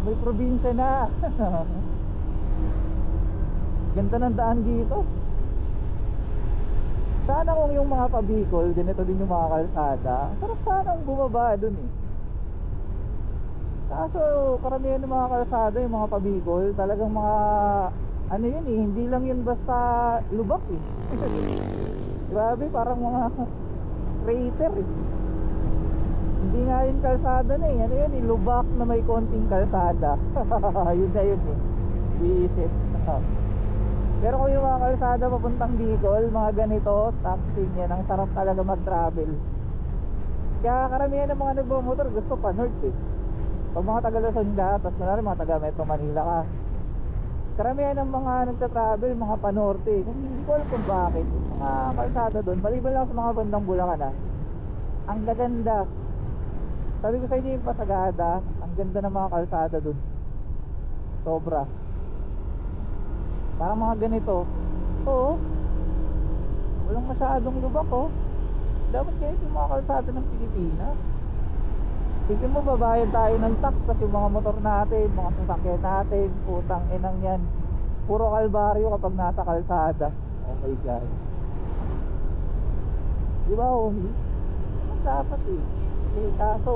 May probinsya na. Ganda ng daan dito. Sana kung yung mga pa-Bicol, ganito din yung mga kalsada. Sarap sanang bumaba dun eh. Kaso karamihan ng mga kalsada, yung mga pa-Bicol, talagang mga ano yun eh, hindi lang yun basta lubak eh. Grabe, parang mga crater eh. Hindi nga yun kalsada na eh, ano yun eh, lubak na may konting kalsada. Yun na yun eh, visit. Pero kung yung mga kalsada papuntang Bicol, mga ganito, taxing yan, ang sarap talaga mag-travel. Kaya karamihan ng mga nagmamotor gusto pa north eh. Pag mga taga Luzon ka, tapos kunwari mga taga Metro Manila ka, karamihan ng mga nagta-travel, mga panorte. Hindi ko alam kung bakit. Mga kalsada doon, maliban lang sa mga bandang Bulacan na, ang gaganda. Sabi ko sa inyo yung Pasagada, ang ganda ng mga kalsada doon. Sobra. Parang mga ganito. Oo. Walang masyadong lubak oh. Dapat ganito yung mga kalsada ng Pilipinas. Sige mo, babayad tayo ng tax kasi yung mga motor natin, mga sasakyan natin, putang inang yan. Puro kalbaryo kapag nasa kalsada. Oh my God. Di ba, Omi? Mas dapat eh. Eh kaso,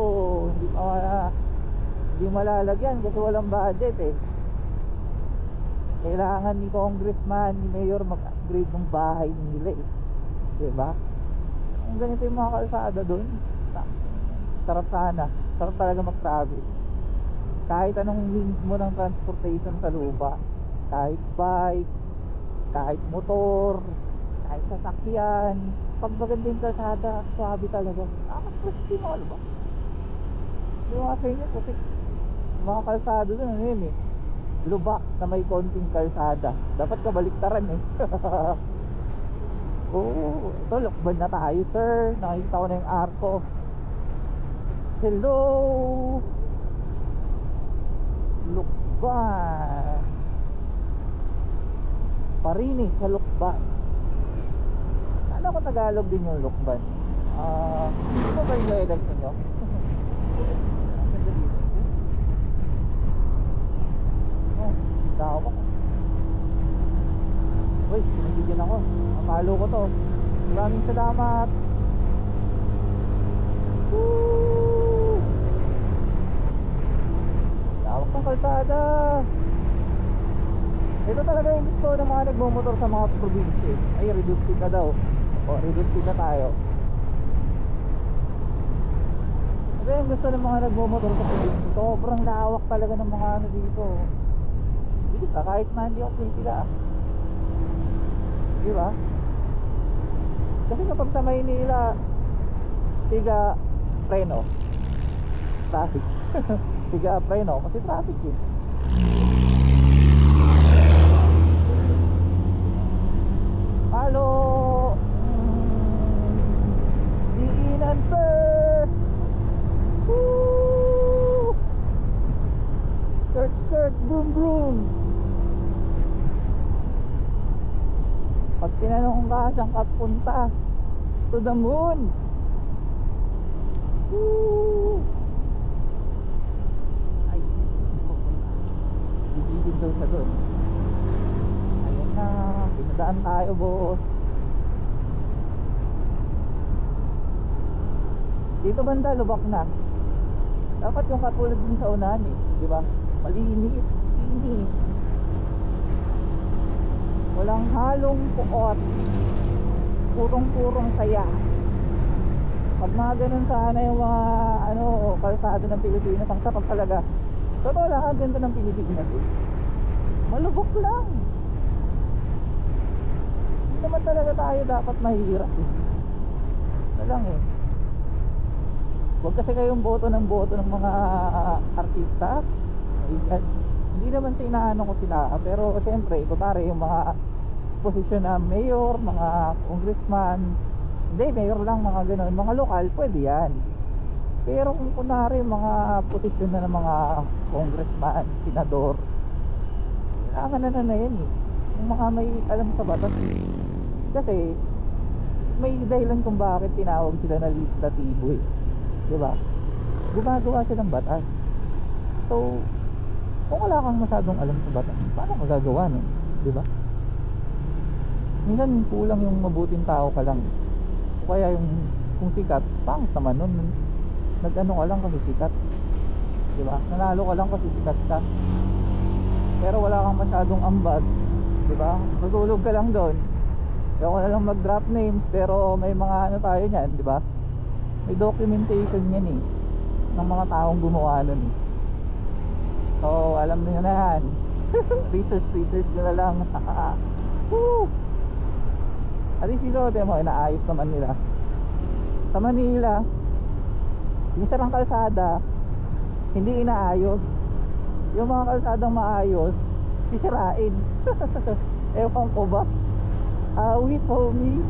hindi malalagyan kasi walang budget eh. Kailangan ni congressman, ni mayor mag-upgrade ng bahay nila eh. Diba? Kung ganito yung mga kalsada doon, sarap sana. Sarap talaga mag-travel. Kahit anong means mo ng transportation sa lupa, kahit bike, kahit motor, kahit sasakyan, pag maganda yung kalsada, swabe talaga. Nakakaswerte mo, ano ba? Hindi mo sa inyo kasi mga kalsada doon, ano yun eh, lubak na may konting kalsada. Dapat kabaliktaran eh. Oo, ito Lokban na tayo sir. Nakikita ko na yung arko. Hello Lokban. Parinig sa Lokban. Ano ko Tagalog din yung Lokban? Ano ba yung dialect ninyo? Tawag ako. Uy, pinagigyan ako. Mapalo ko to. Maraming salamat. Woo! Tawag ng kalsada. Ito talaga yung gusto ng mga nagmumotor sa mga probinsya. Ay, reduce speed na daw. O, reduce speed na tayo. Ito yung gusto ng mga nagmumotor sa probinsya. Sobrang lawak talaga ng mga ano dito. Isa, kahit na hindi ako pipila. Diba? Kasi kapag sa Maynila, tiga preno, traffic. Tiga preno kasi traffic eh. Halo, diinan per. Woo! Skirt skirt, boom boom. Pag tinanong ka saan ka punta, to the moon. Woo! Ay, bibigin daw sa doon. Ayun na, pinadaan tayo boss. Dito banda, lubak na. Dapat yung katulad din sa unahan eh, di ba? Malinis, linis. Walang halong puot, purong-purong saya. Pag mga ganun sana yung mga kalsada ng Pilipinas, ang sarap talaga. Totoo lang, ang ganda ng Pilipinas eh. Malubok lang. Hindi naman talaga tayo dapat mahirap eh. Ito lang eh. Huwag kasi kayong boto ng mga artista. Hindi naman sa inaano ko sila, pero siyempre kunwari yung mga posisyon na mayor, mga congressman, hindi, mayor lang, mga gano'n, mga lokal, pwede yan. Pero kung kunwari mga posisyon na ng mga congressman, senador, kailangan na yan eh, yung mga may alam sa batas. Kasi may dahilan kung bakit tinawag sila na legislatibo eh, diba? Gumagawa silang batas. So Kung wala kang masyadong alam sa batas, paano magagawa nun? Di ba? Minsan kulang yung mabuting tao ka lang. O kaya yung kung sikat, pangit naman nun. Nag-ano ka lang kasi sikat. Di ba? Nanalo ka lang kasi sikat ka. Pero wala kang masyadong ambag. Di ba? Tutulog ka lang doon. Ayaw ko na lang mag-drop names, pero may mga ano tayo niyan, di ba? May documentation yan eh, ng mga taong gumawa nun. So, alam niyo na yan. Research nyo na lang. Woo! At least ito, mo, inaayos naman nila. Sa Manila, yung sarang kalsada, hindi inaayos. Yung mga kalsadang maayos, sisirain. Ewan ko ba? Awit homie.